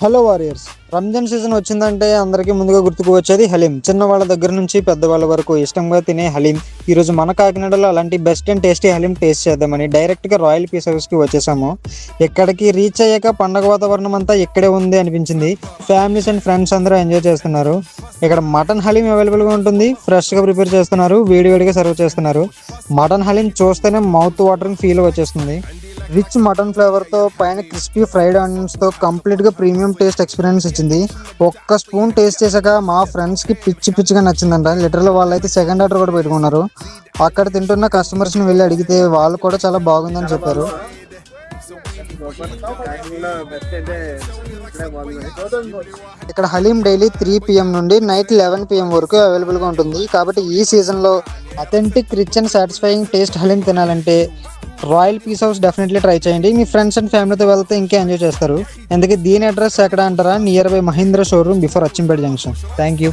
Hello warriors. Ramzan season వచ్చిందంటే అందరికీ ముందుగా గుర్తుకు వచ్చేది హలీం. చిన్నవాళ్ళ దగ్గర నుంచి పెద్దవాళ్ళ వరకు ఇష్టంగా తినే హలీం. ఈరోజు మన కాకినాడలో అలాంటి best and tasty haleem taste చేద్దామని డైరెక్ట్గా రాయల్ పీస్ హౌస్కి వచ్చేసాము. ఇక్కడికి రీచ్ అయ్యాక పండగ వాతావరణం అంతా ఇక్కడే ఉంది అనిపించింది. ఫ్యామిలీస్ అండ్ ఫ్రెండ్స్ అందరూ ఎంజాయ్ చేస్తున్నారు. ఇక్కడ మటన్ హలీం అవైలబుల్గా ఉంటుంది. ఫ్రెష్గా ప్రిపేర్ చేస్తున్నారు, వేడివేడిగా సర్వ్ చేస్తున్నారు. మటన్ హలీం చూస్తేనే మౌత్ వాటరింగ్ ఫీల్ వచ్చేస్తుంది. రిచ్ మటన్ ఫ్లేవర్తో పైన క్రిస్పీ ఫ్రైడ్ ఆనియన్స్తో కంప్లీట్గా ప్రీమియం టేస్ట్ ఎక్స్పీరియన్స్ ఇచ్చింది. ఒక్క స్పూన్ టేస్ట్ చేశాక మా ఫ్రెండ్స్కి పిచ్చిగా నచ్చిందంట. లిటరల్ వాళ్ళైతే సెకండ్ ఆర్డర్ కూడా పెట్టుకున్నారు. అక్కడ తింటున్న కస్టమర్స్ని వెళ్ళి అడిగితే వాళ్ళు కూడా చాలా బాగుందని చెప్పారు. ఇక్కడ హలీం డైలీ 3 PM నుండి నైట్ 11 PM వరకు అవైలబుల్గా ఉంటుంది. కాబట్టి ఈ సీజన్లో authentic rich and satisfying taste haleem తినాలంటే Royal Peace House definitely try చేయండి. మీ ఫ్రెండ్స్ అండ్ ఫ్యామిలీతో వెళ్తే ఇంకా ఎంజాయ్ చేస్తారు. ఎందుకంటే దీని అడ్రస్ ఎక్కడ అంటారా, near by Mahindra showroom before Achampet junction. Thank you.